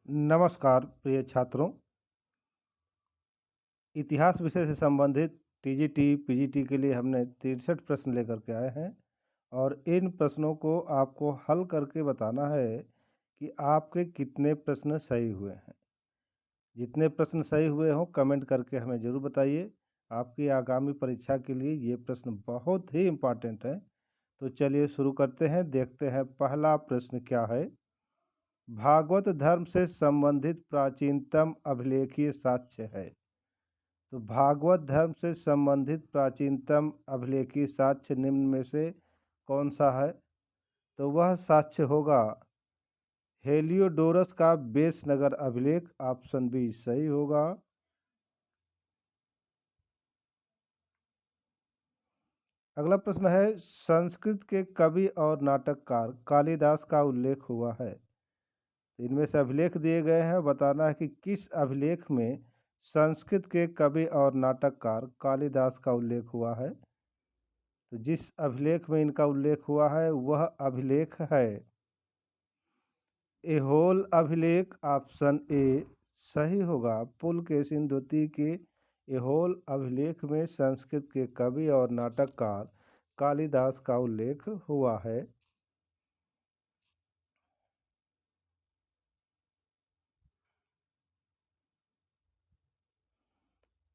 नमस्कार प्रिय छात्रों। इतिहास विषय से संबंधित टीजीटी, पीजीटी के लिए हमने 63 प्रश्न लेकर के आए हैं और इन प्रश्नों को आपको हल करके बताना है कि आपके कितने प्रश्न सही हुए हैं। जितने प्रश्न सही हुए हों कमेंट करके हमें ज़रूर बताइए। आपकी आगामी परीक्षा के लिए ये प्रश्न बहुत ही इम्पोर्टेंट है। तो चलिए शुरू करते हैं, देखते हैं पहला प्रश्न क्या है। भागवत धर्म से संबंधित प्राचीनतम अभिलेखीय साक्ष्य है। तो भागवत धर्म से संबंधित प्राचीनतम अभिलेखीय साक्ष्य निम्न में से कौन सा है? तो वह साक्ष्य होगा हेलियोडोरस का बेसनगर अभिलेख। ऑप्शन बी सही होगा। अगला प्रश्न है, संस्कृत के कवि और नाटककार कालिदास का उल्लेख हुआ है। इनमें से अभिलेख दिए गए हैं, बताना है कि किस अभिलेख में संस्कृत के कवि और नाटककार कालिदास का उल्लेख हुआ है। तो जिस अभिलेख में इनका उल्लेख हुआ है वह अभिलेख है एहोल अभिलेख। ऑप्शन ए सही होगा। पुलकेशिन द्वितीय के एहोल अभिलेख में संस्कृत के कवि और नाटककार कालिदास का उल्लेख हुआ है।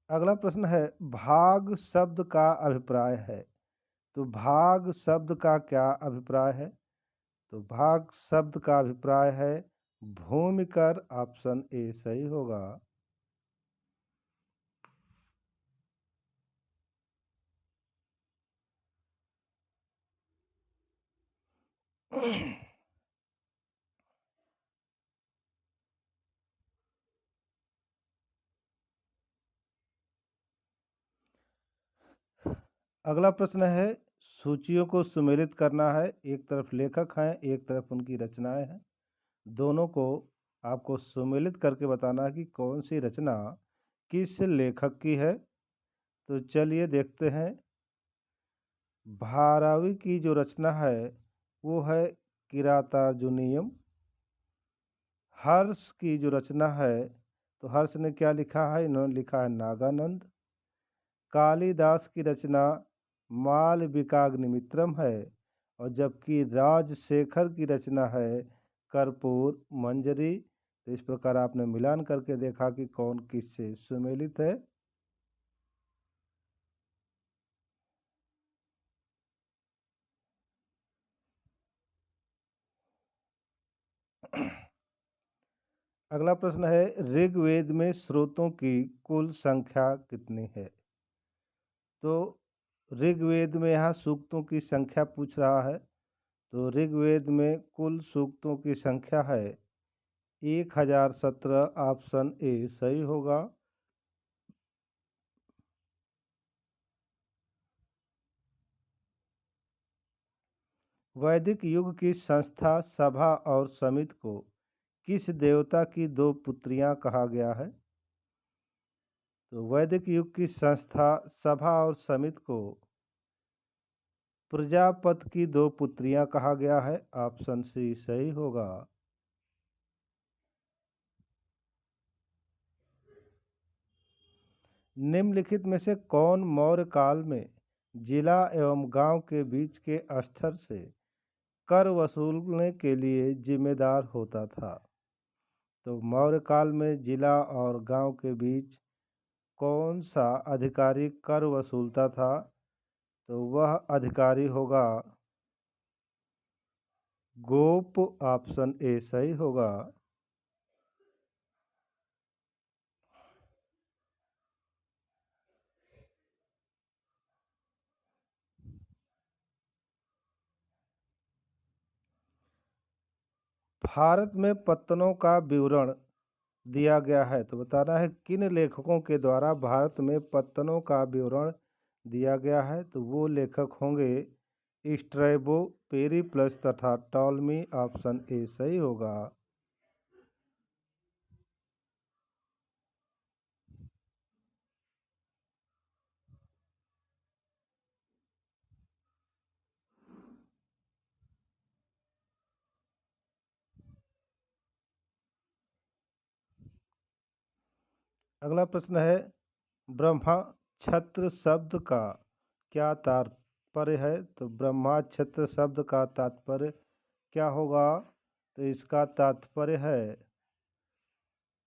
अगला प्रश्न है, भाग शब्द का अभिप्राय है। तो भाग शब्द का क्या अभिप्राय है? तो भाग शब्द का अभिप्राय है भूमिकर। ऑप्शन ए सही होगा। अगला प्रश्न है, सूचियों को सुमेलित करना है। एक तरफ लेखक हैं, एक तरफ उनकी रचनाएं हैं। दोनों को आपको सुमेलित करके बताना है कि कौन सी रचना किस लेखक की है। तो चलिए देखते हैं। भारवी की जो रचना है वो है किरातार्जुनीयम। हर्ष की जो रचना है, तो हर्ष ने क्या लिखा है? इन्होंने लिखा है नागानंद। कालिदास की रचना मालविकाग्निमित्रम है और जबकि राजशेखर की रचना है कर्पूर मंजरी। तो इस प्रकार आपने मिलान करके देखा कि कौन किससे सुमेलित है। अगला प्रश्न है, ऋग्वेद में स्रोतों की कुल संख्या कितनी है? तो ऋग्वेद में यहाँ सूक्तों की संख्या पूछ रहा है। तो ऋग्वेद में कुल सूक्तों की संख्या है 1017। ऑप्शन ए सही होगा। वैदिक युग की संस्था सभा और समिति को किस देवता की दो पुत्रियां कहा गया है? तो वैदिक युग की संस्था सभा और समिति को प्रजापति की दो पुत्रियां कहा गया है। ऑप्शन सी सही होगा। निम्नलिखित में से कौन मौर्य काल में जिला एवं गांव के बीच के स्तर से कर वसूलने के लिए जिम्मेदार होता था? तो मौर्य काल में जिला और गांव के बीच कौन सा अधिकारी कर वसूलता था? तो वह अधिकारी होगा गोप। ऑप्शन ए सही होगा। भारत में पत्तनों का विवरण दिया गया है। तो बताना है किन लेखकों के द्वारा भारत में पत्तनों का विवरण दिया गया है। तो वो लेखक होंगे स्ट्रैबो, पेरिप्लस तथा टॉलमी। ऑप्शन ए सही होगा। अगला प्रश्न है, ब्रह्मा छत्र शब्द का क्या तात्पर्य है? तो ब्रह्मा छत्र शब्द का तात्पर्य क्या होगा? तो इसका तात्पर्य है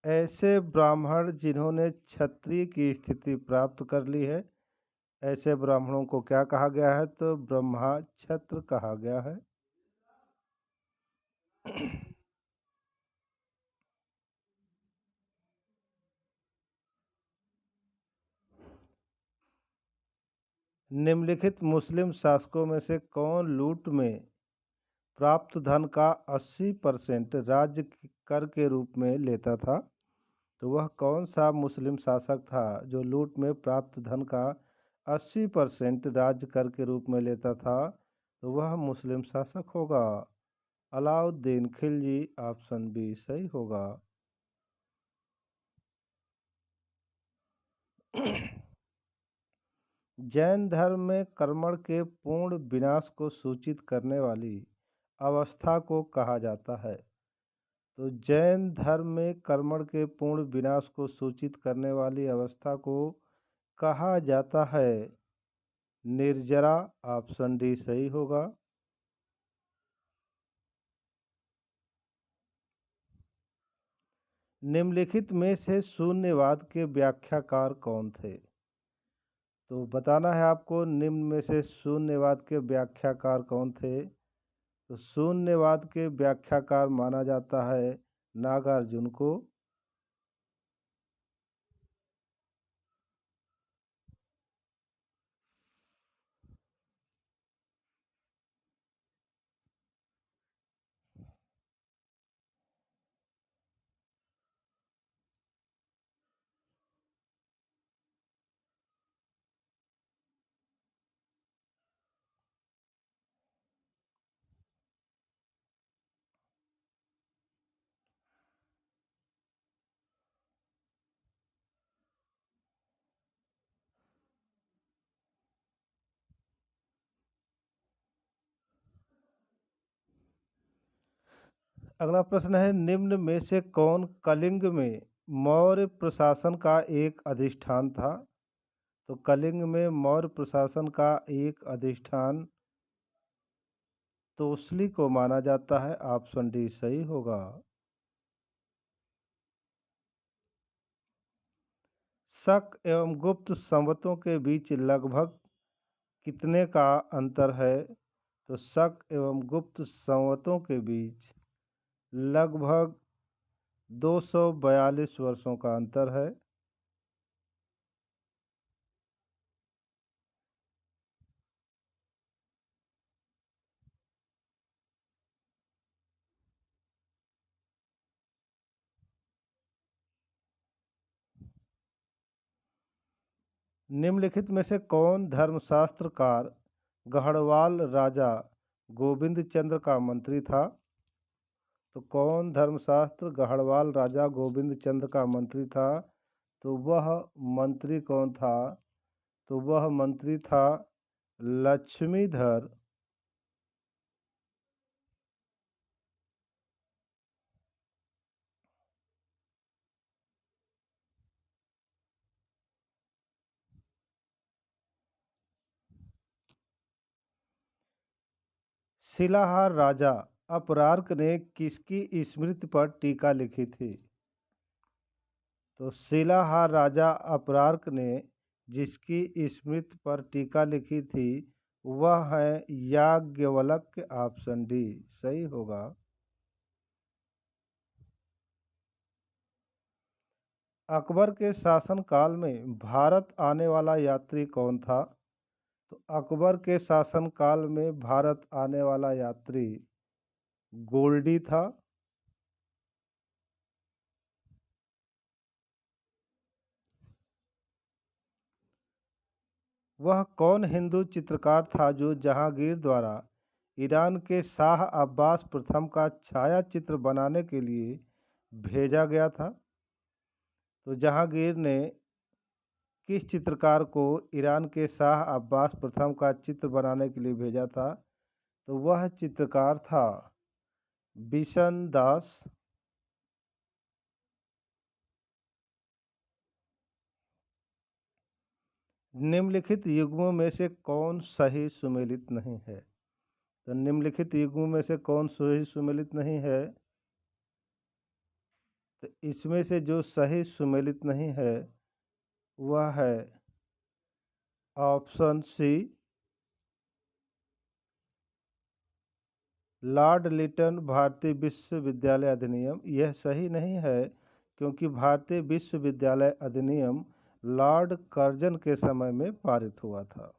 ऐसे ब्राह्मण जिन्होंने क्षत्रिय की स्थिति प्राप्त कर ली है, ऐसे ब्राह्मणों को क्या कहा गया है? तो ब्रह्मा छत्र कहा गया है। निम्नलिखित मुस्लिम शासकों में से कौन लूट में प्राप्त धन का 80% राज्य कर के रूप में लेता था? तो वह कौन सा मुस्लिम शासक था जो लूट में प्राप्त धन का 80% राज्य कर के रूप में लेता था? तो वह मुस्लिम शासक होगा अलाउद्दीन खिलजी। ऑप्शन बी सही होगा। जैन धर्म में कर्मण के पूर्ण विनाश को सूचित करने वाली अवस्था को कहा जाता है? तो जैन धर्म में कर्मण के पूर्ण विनाश को सूचित करने वाली अवस्था को कहा जाता है निर्जरा। ऑप्शन डी सही होगा। निम्नलिखित में से शून्यवाद के व्याख्याकार कौन थे? तो बताना है आपको निम्न में से शून्यवाद के व्याख्याकार कौन थे। तो शून्यवाद के व्याख्याकार माना जाता है नागार्जुन को। अगला प्रश्न है, निम्न में से कौन कलिंग में मौर्य प्रशासन का एक अधिष्ठान था? तो कलिंग में मौर्य प्रशासन का एक अधिष्ठान तोसली को माना जाता है। ऑप्शन डी सही होगा। शक एवं गुप्त संवतों के बीच लगभग कितने का अंतर है? तो शक एवं गुप्त संवतों के बीच लगभग 242 वर्षों का अंतर है। निम्नलिखित में से कौन धर्मशास्त्रकार गढ़वाल राजा गोविंद चंद्र का मंत्री था? तो कौन धर्मशास्त्र गढ़वाल राजा गोविंद चंद्र का मंत्री था? तो वह मंत्री कौन था? तो वह मंत्री था लक्ष्मीधर। शिलाहार राजा अपरार्क ने किसकी स्मृति पर टीका लिखी थी? तो शिलाहार राजा अपरार्क ने जिसकी स्मृति पर टीका लिखी थी वह है याज्ञवल्क्य। ऑप्शन डी सही होगा। अकबर के शासनकाल में भारत आने वाला यात्री कौन था? तो अकबर के शासनकाल में भारत आने वाला यात्री गोल्डी था। वह कौन हिंदू चित्रकार था जो जहांगीर द्वारा ईरान के शाह अब्बास प्रथम का छाया चित्र बनाने के लिए भेजा गया था? तो जहांगीर ने किस चित्रकार को ईरान के शाह अब्बास प्रथम का चित्र बनाने के लिए भेजा था? तो वह चित्रकार था बिशन दास। निम्नलिखित युग्मों में से कौन सही सुमेलित नहीं है? तो निम्नलिखित युग्मों में से कौन सही सुमेलित नहीं है? तो इसमें से जो सही सुमेलित नहीं है वह है ऑप्शन सी, लॉर्ड लिटन भारतीय विश्वविद्यालय अधिनियम। यह सही नहीं है क्योंकि भारतीय विश्वविद्यालय अधिनियम लॉर्ड कर्जन के समय में पारित हुआ था।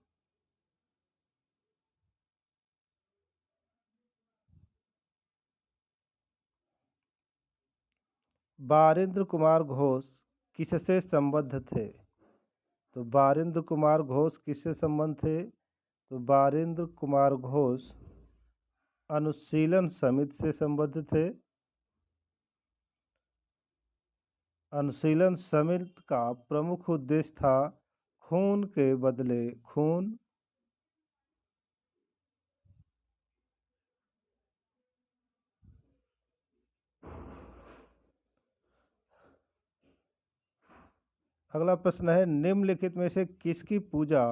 बारिंद्र कुमार घोष किससे संबद्ध थे? तो बारिंद्र कुमार घोष किससे संबंध थे? तो बारिंद्र कुमार घोष अनुशीलन समिति से संबद्ध थे। अनुशीलन समिति का प्रमुख उद्देश्य था खून के बदले खून। अगला प्रश्न है, निम्नलिखित में से किसकी पूजा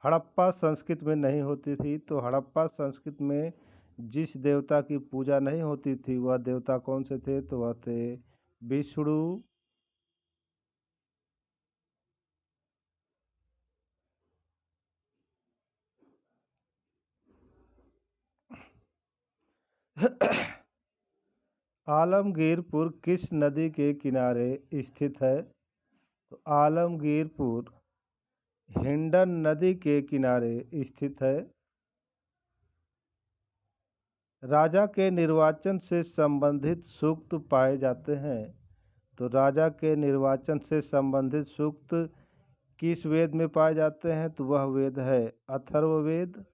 हड़प्पा संस्कृति में नहीं होती थी? तो हड़प्पा संस्कृति में जिस देवता की पूजा नहीं होती थी वह देवता कौन से थे? तो वह थे विष्णु। आलमगीरपुर किस नदी के किनारे स्थित है? तो आलमगीरपुर हिंडन नदी के किनारे स्थित है। राजा के निर्वाचन से संबंधित सूक्त पाए जाते हैं। तो राजा के निर्वाचन से संबंधित सूक्त किस वेद में पाए जाते हैं? तो वह वेद है अथर्ववेद।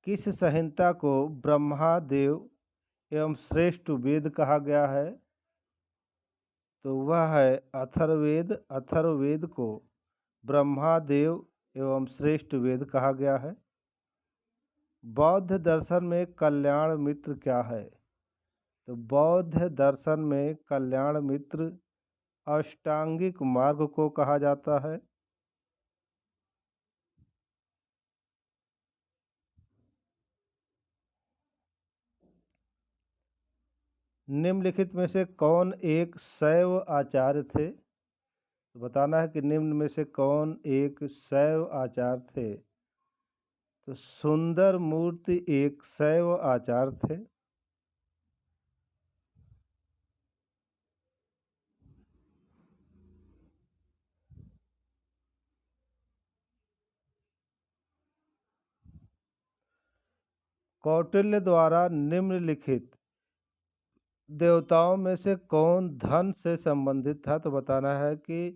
किस संहिता को ब्रह्मादेव एवं श्रेष्ठ वेद कहा गया है? तो वह है अथर्ववेद। अथर्ववेद को ब्रह्मादेव एवं श्रेष्ठ वेद कहा गया है। बौद्ध दर्शन में कल्याण मित्र क्या है? तो बौद्ध दर्शन में कल्याण मित्र अष्टांगिक मार्ग को कहा जाता है। निम्नलिखित में से कौन एक शैव आचार्य थे? तो बताना है कि निम्न में से कौन एक शैव आचार्य थे? तो सुंदर मूर्ति एक शैव आचार्य थे। कौटिल्य द्वारा निम्नलिखित देवताओं में से कौन धन से संबंधित था? तो बताना है कि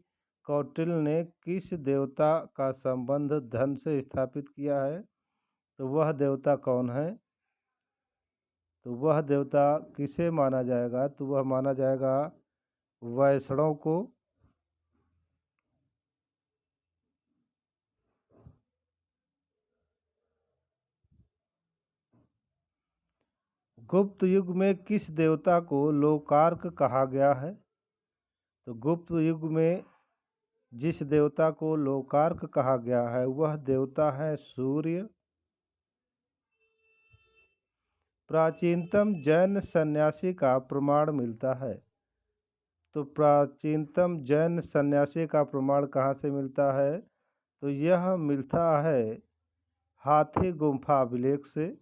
कौटिल्य ने किस देवता का संबंध धन से स्थापित किया है। तो वह देवता कौन है? तो वह देवता किसे माना जाएगा? तो वह माना जाएगा वैष्णव को। गुप्त युग में किस देवता को लोकार्क कहा गया है? तो गुप्त युग में जिस देवता को लोकार्क कहा गया है वह देवता है सूर्य। प्राचीनतम जैन सन्यासी का प्रमाण मिलता है। तो प्राचीनतम जैन सन्यासी का प्रमाण कहाँ से मिलता है? तो यह मिलता है हाथी गुम्फा अभिलेख से।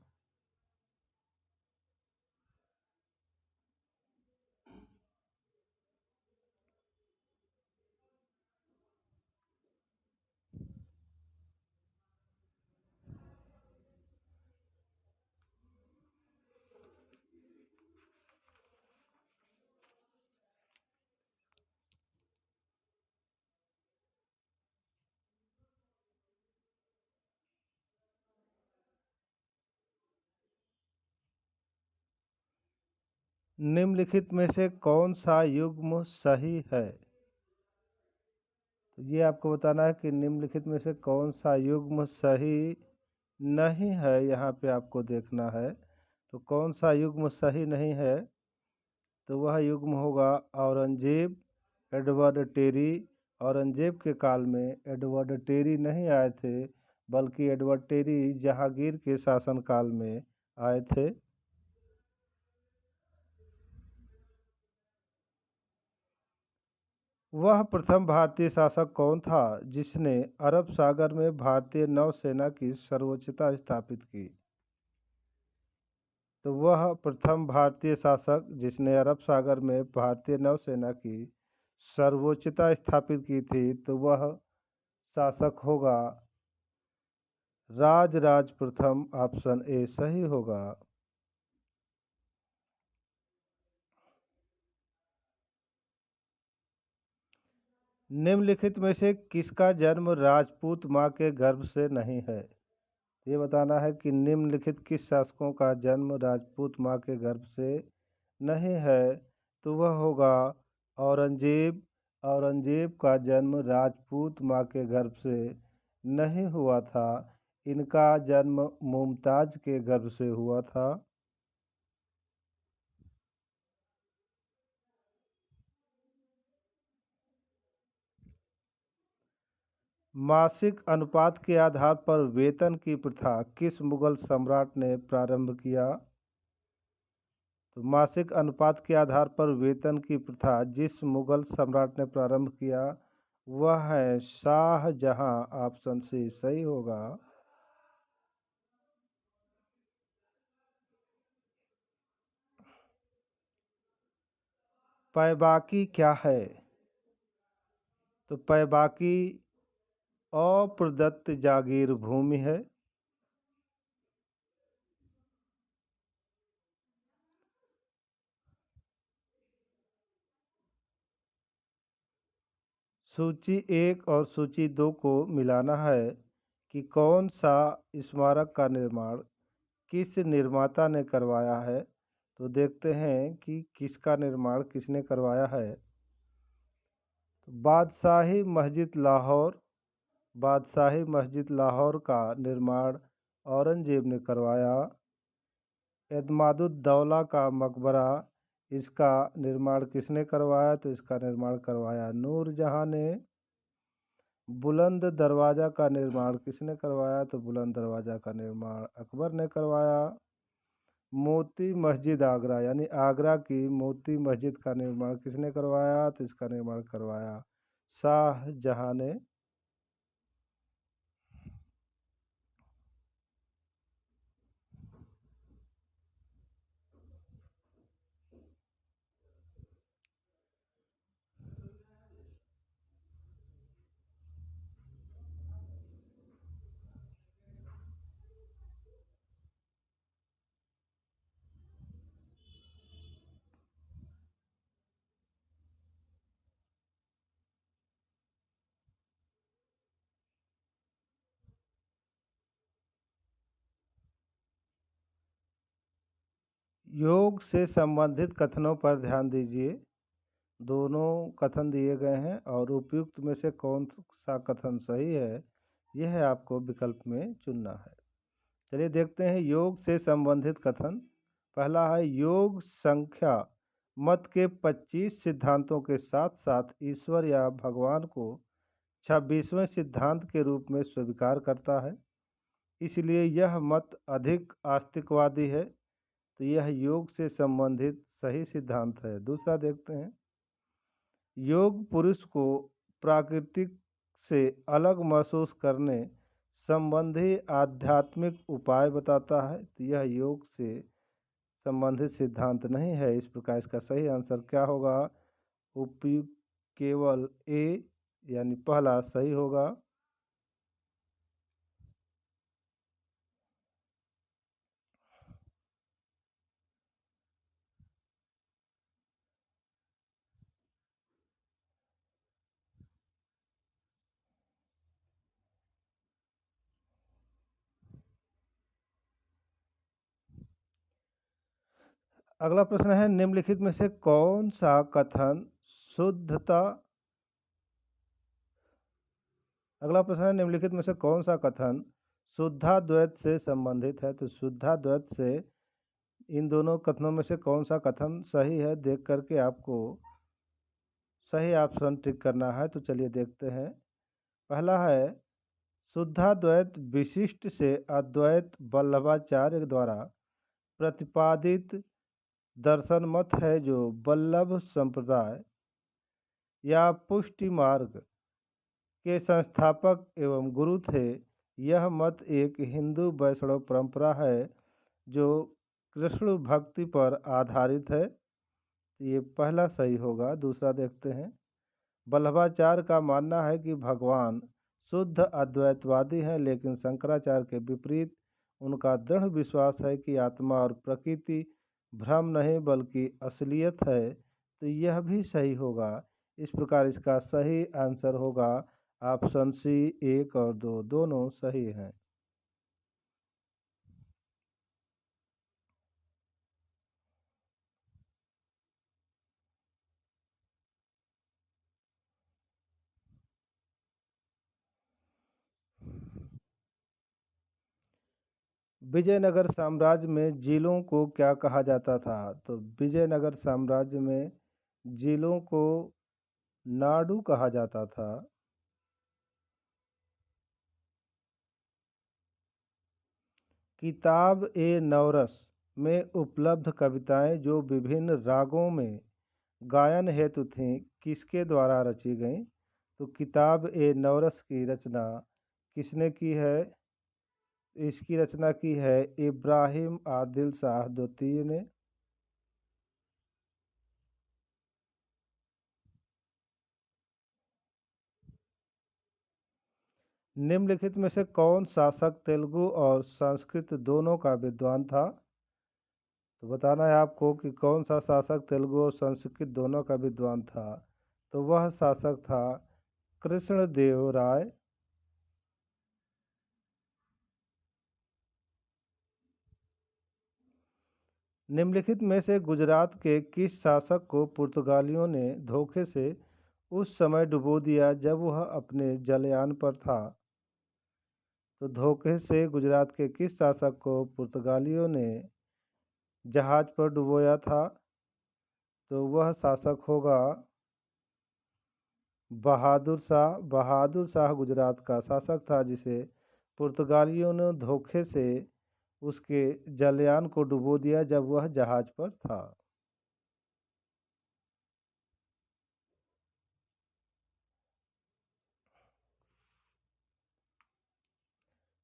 निम्नलिखित में से कौन सा युग्म सही है? तो ये आपको बताना है कि निम्नलिखित में से कौन सा युग्म सही नहीं है। यहाँ पे आपको देखना है। तो कौन सा युग्म सही नहीं है? तो वह युग्म होगा औरंगजेब, एडवर्ड टेरी। औरंगजेब के काल में एडवर्ड टेरी नहीं आए थे, बल्कि एडवर्ड टेरी जहांगीर के शासनकाल में आए थे। वह प्रथम भारतीय शासक कौन था जिसने अरब सागर में भारतीय नौसेना की सर्वोच्चता स्थापित की? तो वह प्रथम भारतीय शासक जिसने अरब सागर में भारतीय नौसेना की सर्वोच्चता स्थापित की थी, तो वह शासक होगा राजराज प्रथम। ऑप्शन ए सही होगा। निम्नलिखित में से किसका जन्म राजपूत मां के गर्भ से नहीं है? ये बताना है कि निम्नलिखित किस शासकों का जन्म राजपूत मां के गर्भ से नहीं है। तो वह होगा औरंगजेब। औरंगजेब का जन्म राजपूत मां के गर्भ से नहीं हुआ था। इनका जन्म मुमताज के गर्भ से हुआ था। मासिक अनुपात के आधार पर वेतन की प्रथा किस मुगल सम्राट ने प्रारंभ किया? तो मासिक अनुपात के आधार पर वेतन की प्रथा जिस मुगल सम्राट ने प्रारंभ किया वह है शाहजहां। ऑप्शन सी सही होगा। पैबाकी क्या है? तो पैबाकी अप्रदत्त जागीर भूमि है। सूची 1 और सूची 2 को मिलाना है कि कौन सा स्मारक का निर्माण किस निर्माता ने करवाया है। तो देखते हैं कि किसका निर्माण किसने करवाया है। तो बादशाही मस्जिद लाहौर। बादशाही मस्जिद लाहौर का निर्माण औरंगजेब ने करवाया। एतमादुद्दौला का मकबरा, इसका निर्माण किसने करवाया? तो इसका निर्माण करवाया नूरजहां ने। बुलंद दरवाज़ा का निर्माण किसने करवाया? तो बुलंद दरवाज़ा का निर्माण अकबर ने करवाया। मोती मस्जिद आगरा, यानी आगरा की मोती मस्जिद का निर्माण किसने करवाया? तो इसका निर्माण करवाया शाहजहां ने। योग से संबंधित कथनों पर ध्यान दीजिए। दोनों कथन दिए गए हैं और उपयुक्त में से कौन सा कथन सही है यह है आपको विकल्प में चुनना है। चलिए देखते हैं योग से संबंधित कथन। पहला है योग संख्या मत के 25 सिद्धांतों के साथ साथ ईश्वर या भगवान को 26वें सिद्धांत के रूप में स्वीकार करता है, इसलिए यह मत अधिक आस्तिकवादी है। तो यह योग से संबंधित सही सिद्धांत है। दूसरा देखते हैं योग पुरुष को प्राकृतिक से अलग महसूस करने संबंधी आध्यात्मिक उपाय बताता है। तो यह योग से संबंधित सिद्धांत नहीं है। इस प्रकार इसका सही आंसर क्या होगा? उपयुक्त केवल ए, यानी पहला सही होगा। अगला प्रश्न है निम्नलिखित में से कौन सा कथन शुद्धता अगला प्रश्न है निम्नलिखित में से कौन सा कथन शुद्धाद्वैत से संबंधित है? तो शुद्धाद्वैत से इन दोनों कथनों में से कौन सा कथन सही है देख करके आपको सही ऑप्शन टिक करना है। तो चलिए देखते हैं। पहला है, शुद्धाद्वैत विशिष्ट से अद्वैत वल्लभाचार्य द्वारा प्रतिपादित दर्शन मत है, जो वल्लभ संप्रदाय या पुष्टि मार्ग के संस्थापक एवं गुरु थे। यह मत एक हिंदू वैष्णव परंपरा है जो कृष्ण भक्ति पर आधारित है। ये पहला सही होगा। दूसरा देखते हैं। वल्लभाचार्य का मानना है कि भगवान शुद्ध अद्वैतवादी हैं, लेकिन शंकराचार्य के विपरीत उनका दृढ़ विश्वास है कि आत्मा और प्रकृति भ्रम नहीं बल्कि असलियत है। तो यह भी सही होगा। इस प्रकार इसका सही आंसर होगा ऑप्शन सी। 1 और 2 दोनों सही हैं। विजयनगर साम्राज्य में जिलों को क्या कहा जाता था? तो विजयनगर साम्राज्य में जिलों को नाडू कहा जाता था। किताब ए नवरस में उपलब्ध कविताएं जो विभिन्न रागों में गायन हेतु थीं, किसके द्वारा रची गईं? तो किताब ए नवरस की रचना किसने की है? इसकी रचना की है इब्राहिम आदिल शाह द्वितीय ने। निम्नलिखित में से कौन शासक तेलुगु और संस्कृत दोनों का विद्वान था? तो बताना है आपको कि कौन सा शासक तेलुगु और संस्कृत दोनों का विद्वान था। तो वह शासक था कृष्णदेव राय। निम्नलिखित में से गुजरात के किस शासक को पुर्तगालियों ने धोखे से उस समय डुबो दिया जब वह अपने जलयान पर था? तो धोखे से गुजरात के किस शासक को पुर्तगालियों ने जहाज पर डुबोया था? तो वह शासक होगा बहादुर शाह। बहादुर शाह गुजरात का शासक था जिसे पुर्तगालियों ने धोखे से उसके जलयान को डुबो दिया जब वह जहाज पर था।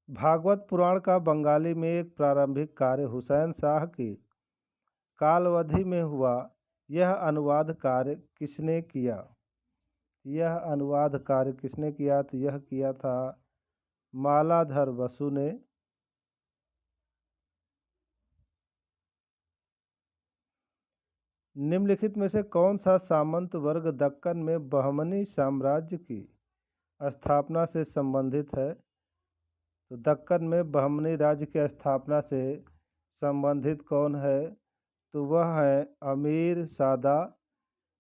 भागवत पुराण का बंगाली में एक प्रारंभिक कार्य हुसैन शाह की कालावधि में हुआ। यह अनुवाद कार्य किसने किया? यह अनुवाद कार्य किसने किया? तो यह किया था मालाधर बसु ने। निम्नलिखित में से कौन सा सामंत वर्ग दक्कन में बहमनी साम्राज्य की स्थापना से संबंधित है? तो दक्कन में बहमनी राज्य की स्थापना से संबंधित कौन है? तो वह है अमीर सादा।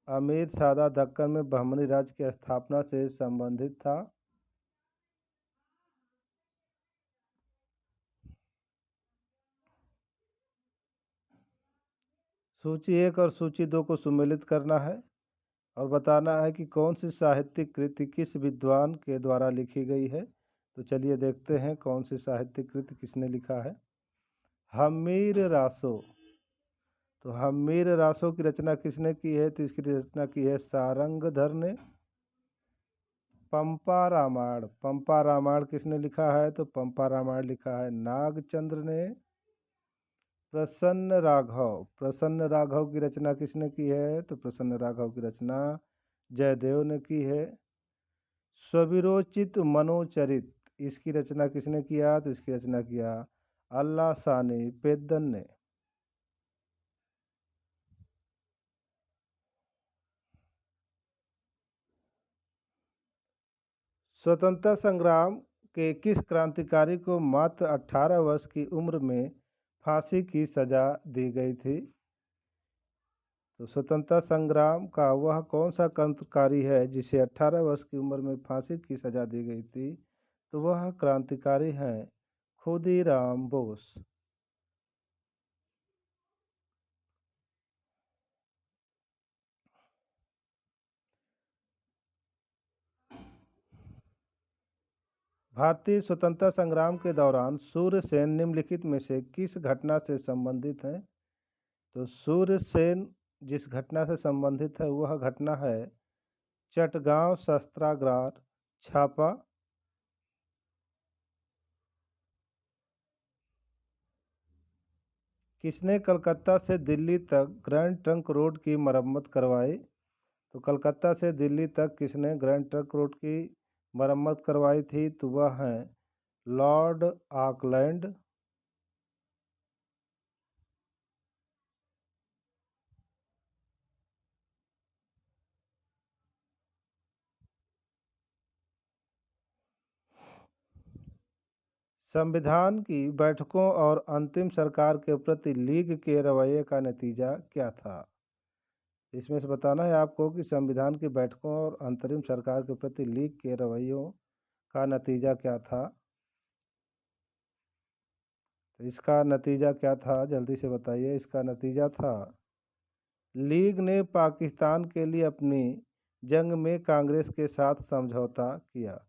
अमीर सादा दक्कन में बहमनी राज्य की स्थापना से संबंधित था। सूची 1 और सूची 2 को सुमेलित करना है और बताना है कि कौन सी साहित्यिक कृति किस विद्वान के द्वारा लिखी गई है। तो चलिए देखते हैं कौन सी साहित्यिक कृति किसने लिखा है। हमीर रासो। तो हमीर रासो की रचना किसने की है? तो इसकी रचना की है सारंगधर ने। पंपा रामायण। पंपा रामायण किसने लिखा है? तो पंपा रामायण लिखा है नागचंद्र ने। प्रसन्न राघव। प्रसन्न राघव की रचना किसने की है? तो प्रसन्न राघव की रचना जयदेव ने की है। स्वविरोचित मनोचरित, इसकी रचना किसने किया? तो इसकी रचना किया अल्लाह सानी पेद्दन ने। स्वतंत्रता संग्राम के किस क्रांतिकारी को मात्र 18 वर्ष की उम्र में फांसी की सजा दी गई थी? तो स्वतंत्रता संग्राम का वह कौन सा क्रांतिकारी है जिसे 18 वर्ष की उम्र में फांसी की सजा दी गई थी? तो वह क्रांतिकारी हैं खुदीराम बोस। भारतीय स्वतंत्रता संग्राम के दौरान सूर्यसेन निम्नलिखित में से किस घटना से संबंधित हैं? तो सूर्यसेन जिस घटना से संबंधित है वह घटना है चटगांव शस्त्रागार छापा। किसने कलकत्ता से दिल्ली तक ग्रैंड ट्रंक रोड की मरम्मत करवाई? तो कलकत्ता से दिल्ली तक किसने ग्रैंड ट्रंक रोड की मरम्मत करवाई थी? तो वह हैं लॉर्ड ऑकलैंड। संविधान की बैठकों और अंतिम सरकार के प्रति लीग के रवैये का नतीजा क्या था? इसमें से बताना है आपको कि संविधान की बैठकों और अंतरिम सरकार के प्रति लीग के रवैयों का नतीजा क्या था? तो इसका नतीजा क्या था, जल्दी से बताइए। इसका नतीजा था लीग ने पाकिस्तान के लिए अपनी जंग में कांग्रेस के साथ समझौता किया।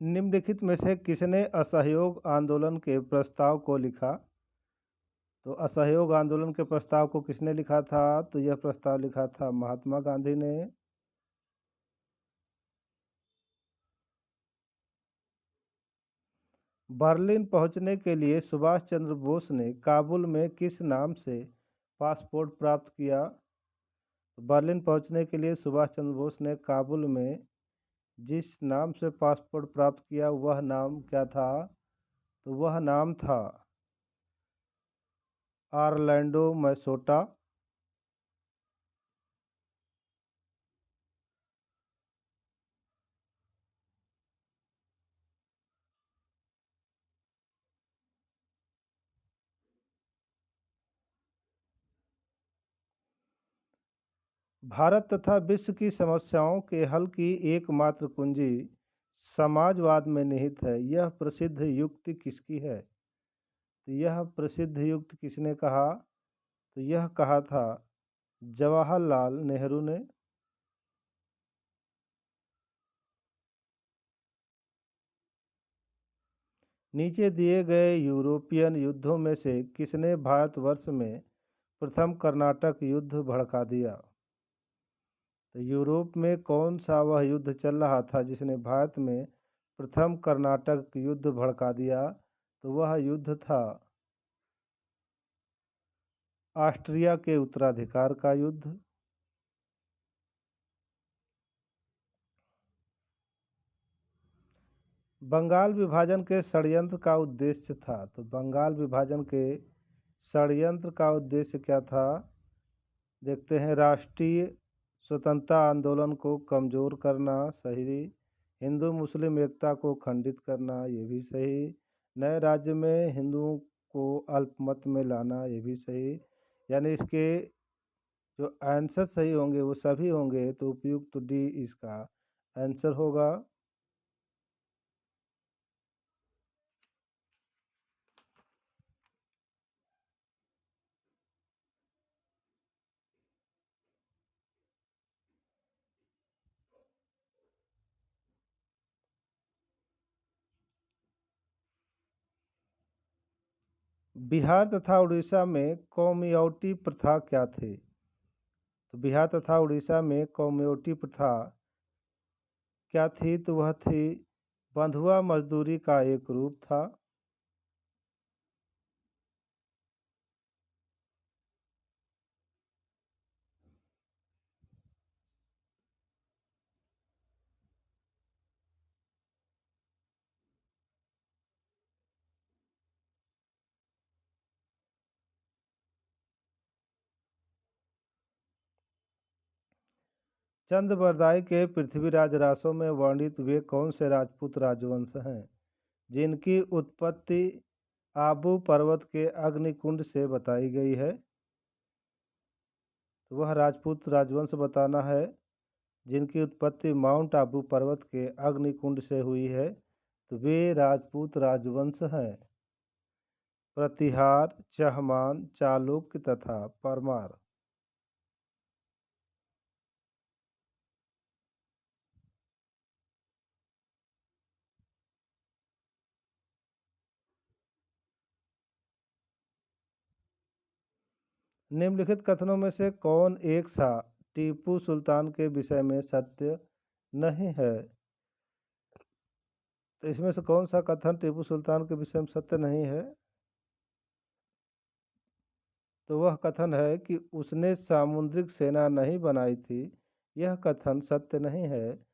निम्नलिखित में से किसने असहयोग आंदोलन के प्रस्ताव को लिखा? तो असहयोग आंदोलन के प्रस्ताव को किसने लिखा था? तो यह प्रस्ताव लिखा था महात्मा गांधी ने। बर्लिन पहुंचने के लिए सुभाष चंद्र बोस ने काबुल में किस नाम से पासपोर्ट प्राप्त किया? बर्लिन पहुंचने के लिए सुभाष चंद्र बोस ने काबुल में जिस नाम से पासपोर्ट प्राप्त किया वह नाम क्या था? तो वह नाम था ऑरलैंडो मैसोटा। भारत तथा विश्व की समस्याओं के हल की एकमात्र कुंजी समाजवाद में निहित है, यह प्रसिद्ध युक्ति किसकी है? तो यह प्रसिद्ध युक्ति किसने कहा? तो यह कहा था जवाहरलाल नेहरू ने। नीचे दिए गए यूरोपियन युद्धों में से किसने भारतवर्ष में प्रथम कर्नाटक युद्ध भड़का दिया? तो यूरोप में कौन सा वह युद्ध चल रहा था जिसने भारत में प्रथम कर्नाटक युद्ध भड़का दिया? तो वह युद्ध था ऑस्ट्रिया के उत्तराधिकार का युद्ध। बंगाल विभाजन के षड्यंत्र का उद्देश्य था। तो बंगाल विभाजन के षड्यंत्र का उद्देश्य क्या था? देखते हैं। राष्ट्रीय स्वतंत्रता आंदोलन को कमज़ोर करना, सही। हिंदू मुस्लिम एकता को खंडित करना, ये भी सही। नए राज्य में हिंदुओं को अल्पमत में लाना, ये भी सही। यानी इसके जो आंसर सही होंगे वो सभी होंगे, तो उपयुक्त डी इसका आंसर होगा। बिहार तथा उड़ीसा में कौमियावटी प्रथा क्या थी? तो बिहार तथा उड़ीसा में कौमियावटी प्रथा क्या थी? तो वह थी बंधुआ मजदूरी का एक रूप था। चंद बरदाई के पृथ्वीराज रासों में वर्णित वे कौन से राजपूत राजवंश हैं? जिनकी उत्पत्ति आबू पर्वत के अग्निकुंड से बताई गई है। तो वह राजपूत राजवंश बताना है जिनकी उत्पत्ति माउंट आबू पर्वत के अग्निकुंड से हुई है। तो वे राजपूत राजवंश हैं। प्रतिहार, चहमान, चालुक्य तथा परमार। निम्नलिखित कथनों में से कौन एक सा टीपू सुल्तान के विषय में सत्य नहीं है? तो इसमें से कौन सा कथन टीपू सुल्तान के विषय में सत्य नहीं है? तो वह कथन है कि उसने सामुद्रिक सेना नहीं बनाई थी। यह कथन सत्य नहीं है।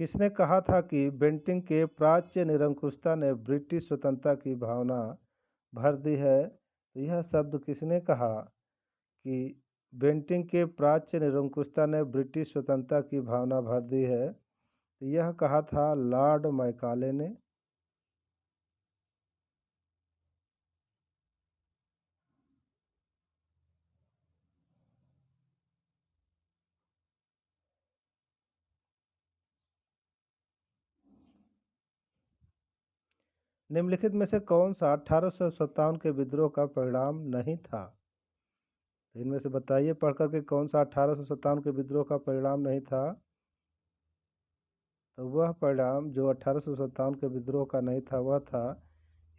किसने कहा था कि बेंटिंग के प्राच्य निरंकुशता ने ब्रिटिश स्वतंत्रता की भावना भर दी है? तो यह शब्द किसने कहा कि बेंटिंग के प्राच्य निरंकुशता ने ब्रिटिश स्वतंत्रता की भावना भर दी है? तो यह कहा था लॉर्ड मैकाले ने। निम्नलिखित में से कौन सा 1857 के विद्रोह का परिणाम नहीं था? तो इनमें से बताइए पढ़ करके कौन सा 1857 के विद्रोह का परिणाम नहीं था? तो वह परिणाम जो 1857 के विद्रोह का नहीं था वह था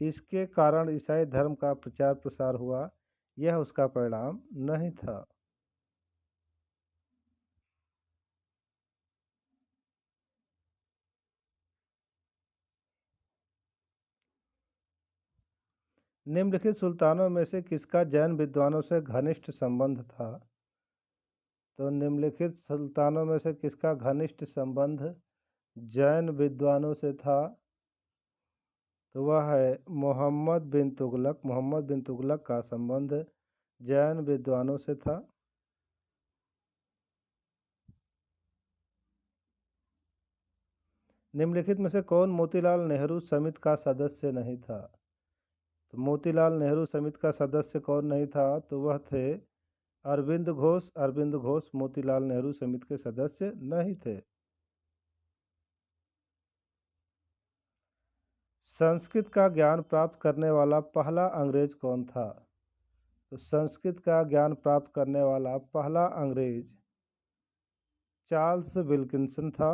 इसके कारण ईसाई धर्म का प्रचार प्रसार हुआ। यह उसका परिणाम नहीं था। निम्नलिखित सुल्तानों में से किसका जैन विद्वानों से घनिष्ठ संबंध था? तो निम्नलिखित सुल्तानों में से किसका घनिष्ठ संबंध जैन विद्वानों से था? तो वह है मोहम्मद बिन तुगलक। मोहम्मद बिन तुगलक का संबंध जैन विद्वानों से था। निम्नलिखित में से कौन मोतीलाल नेहरू समिति का सदस्य नहीं था? तो मोतीलाल नेहरू समिति का सदस्य कौन नहीं था? तो वह थे अरविंद घोष। अरविंद घोष मोतीलाल नेहरू समिति के सदस्य नहीं थे। संस्कृत का ज्ञान प्राप्त करने वाला पहला अंग्रेज कौन था? तो संस्कृत का ज्ञान प्राप्त करने वाला पहला अंग्रेज चार्ल्स विल्किंसन था।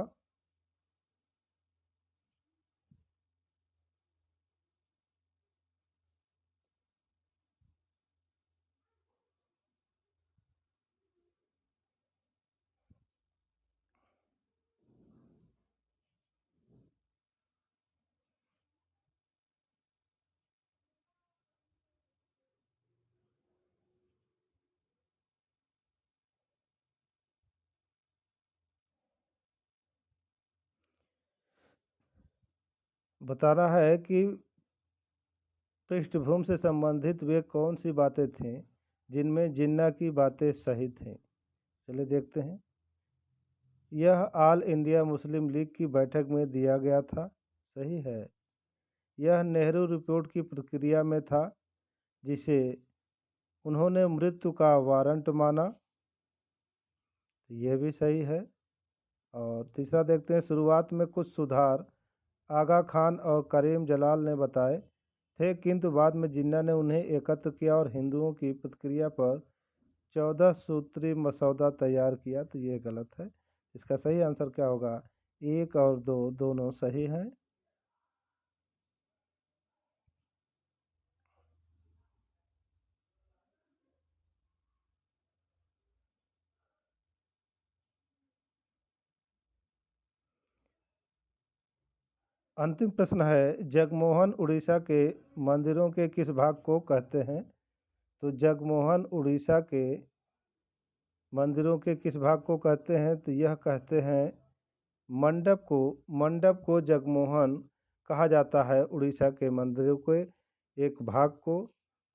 बताना है कि पृष्ठभूमि से संबंधित वे कौन सी बातें थीं जिनमें जिन्ना की बातें सही थीं। चलिए देखते हैं। यह ऑल इंडिया मुस्लिम लीग की बैठक में दिया गया था। सही है। यह नेहरू रिपोर्ट की प्रक्रिया में था जिसे उन्होंने मृत्यु का वारंट माना। यह भी सही है। और तीसरा देखते हैं। शुरुआत में कुछ सुधार आगा खान और करीम जलाल ने बताए थे किंतु बाद में जिन्ना ने उन्हें एकत्र किया और हिंदुओं की प्रतिक्रिया पर 14 सूत्री मसौदा तैयार किया। तो ये गलत है। इसका सही आंसर क्या होगा? एक और दो दोनों सही हैं। अंतिम प्रश्न है जगमोहन उड़ीसा के मंदिरों के किस भाग को कहते हैं? तो जगमोहन उड़ीसा के मंदिरों के किस भाग को कहते हैं? तो यह कहते हैं मंडप को। मंडप को जगमोहन कहा जाता है उड़ीसा के मंदिरों के एक भाग को।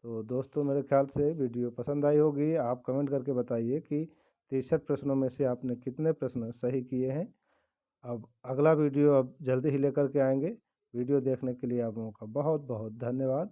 तो दोस्तों मेरे ख्याल से वीडियो पसंद आई होगी। आप कमेंट करके बताइए कि 63 प्रश्नों में से आपने कितने प्रश्न सही किए हैं। अब अगला वीडियो अब जल्दी ही लेकर के आएँगे। वीडियो देखने के लिए आप लोगों का बहुत-बहुत धन्यवाद।